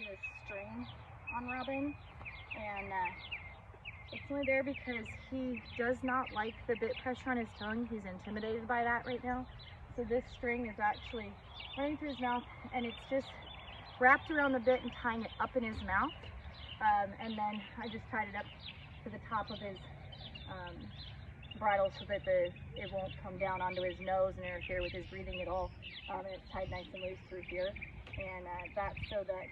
see this string on Robin, and it's only there because he does not like the bit pressure on his tongue. He's intimidated by that right now. So this string is actually running through his mouth, and it's just wrapped around the bit and tying it up in his mouth. And then I just tied it up to the top of his bridle so that it won't come down onto his nose and interfere with his breathing at all. And it's tied nice and loose through here. And that's so that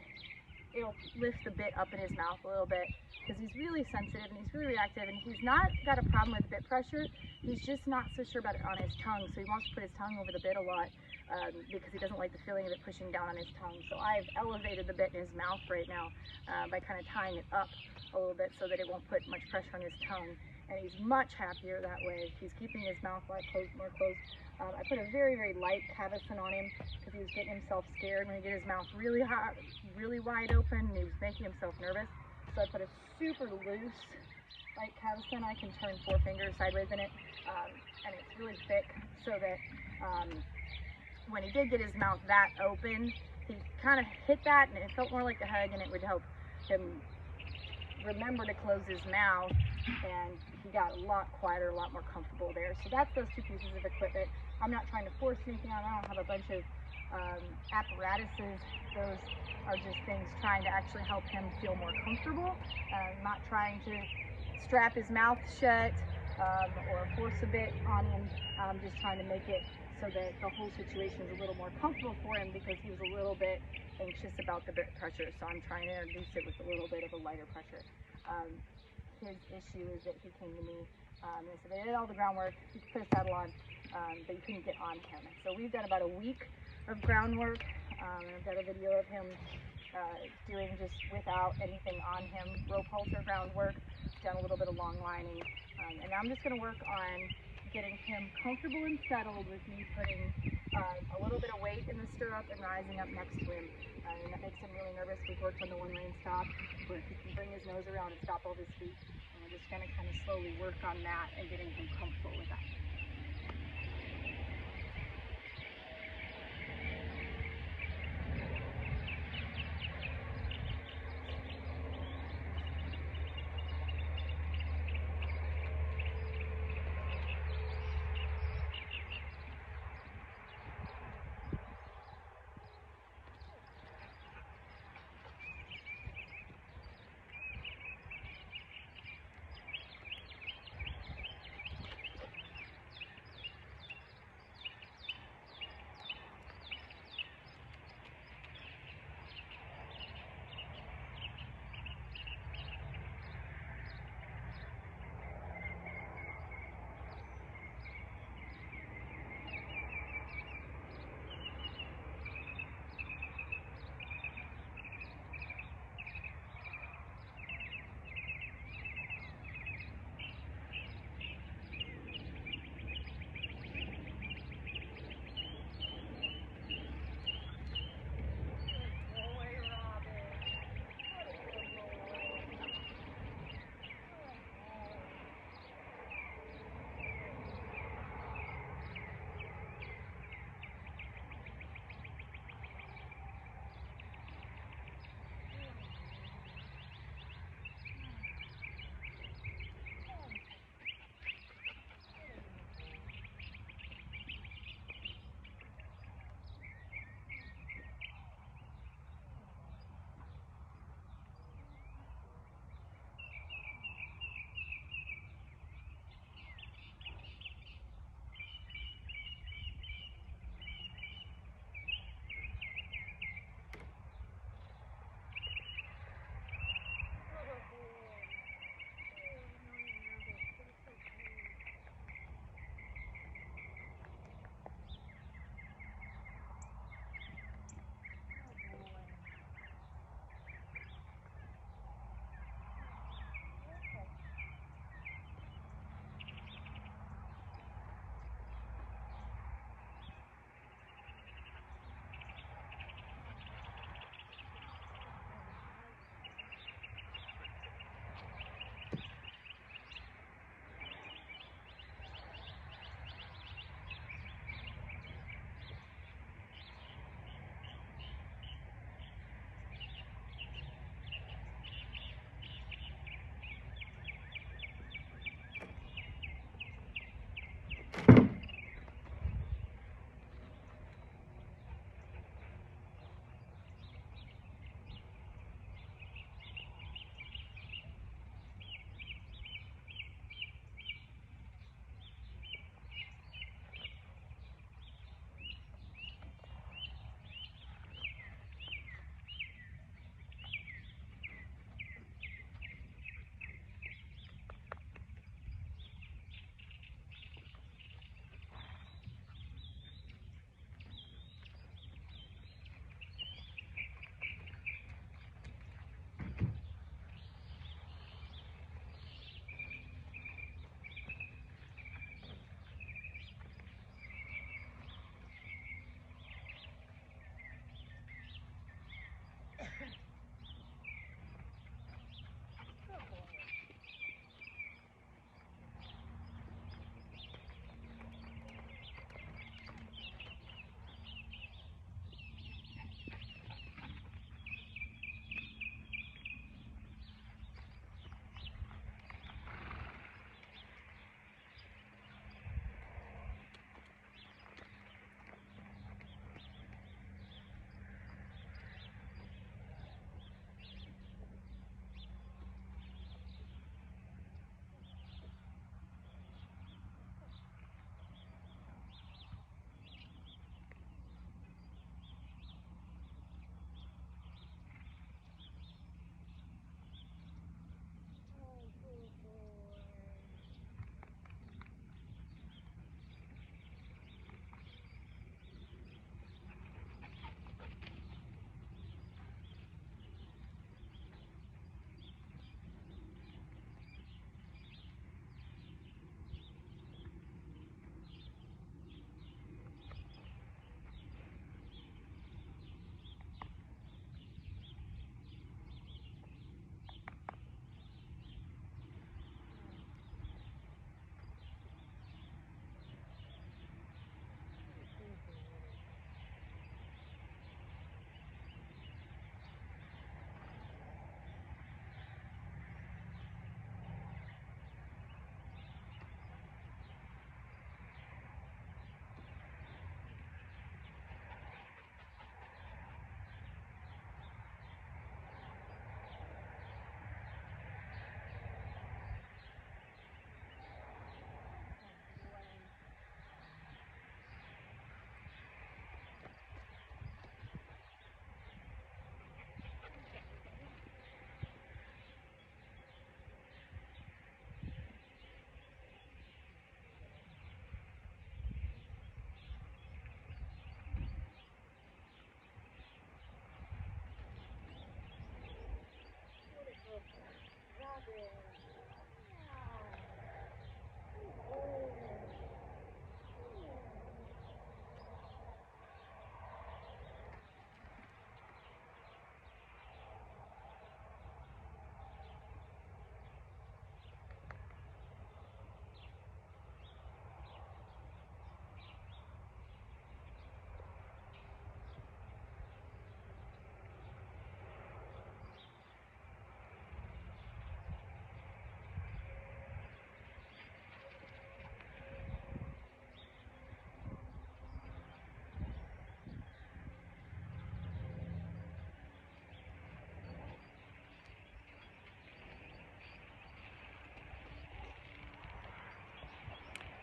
it'll lift the bit up in his mouth a little bit, because he's really sensitive and he's really reactive, and he's not got a problem with bit pressure. He's just not so sure about it on his tongue, so he wants to put his tongue over the bit a lot because he doesn't like the feeling of it pushing down on his tongue. So I've elevated the bit in his mouth right now by kind of tying it up a little bit so that it won't put much pressure on his tongue, and he's much happier that way. He's keeping his mouth a lot closed, more closed. I put a very, very light cavesson on him because he was getting himself scared when he did his mouth really hot, really wide open, and he was making himself nervous. So I put a super loose light cavesson. I can turn 4 fingers sideways in it, and it's really thick so that when he did get his mouth that open, he kind of hit that, and it felt more like a hug, and it would help him remember to close his mouth, and he got a lot quieter, a lot more comfortable there. So that's those 2 pieces of equipment. I'm not trying to force anything on. I don't have a bunch of apparatuses. Those are just things trying to actually help him feel more comfortable. Not trying to strap his mouth shut or force a bit on him. I'm just trying to make it so that the whole situation is a little more comfortable for him, because he was a little bit anxious about the bit pressure. So I'm trying to introduce it with a little bit of a lighter pressure. His issue is that he came to me and said they did all the groundwork, he could put a saddle on, but you couldn't get on him. So we've done about a week of groundwork, and I've got a video of him doing just without anything on him, rope halter groundwork, done a little bit of long lining, and now I'm just going to work on getting him comfortable and settled with me putting a little bit of weight in the stirrup and rising up next to him. And that makes him really nervous. We've worked on the one-rein stop where he can bring his nose around and stop all his feet. And we're just going to kind of slowly work on that and getting him comfortable with that.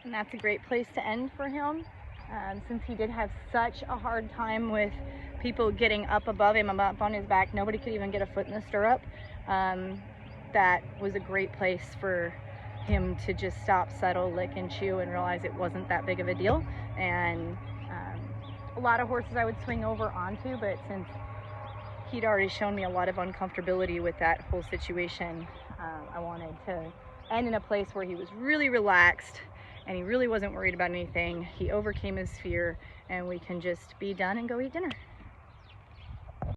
And that's a great place to end for him, since he did have such a hard time with people getting up above him, up on his back. Nobody could even get a foot in the stirrup. That was a great place for him to just stop, settle, lick, and chew, and realize it wasn't that big of a deal. And a lot of horses I would swing over onto, but since he'd already shown me a lot of uncomfortability with that whole situation, I wanted to end in a place where he was really relaxed and he really wasn't worried about anything. He overcame his fear, and we can just be done and go eat dinner.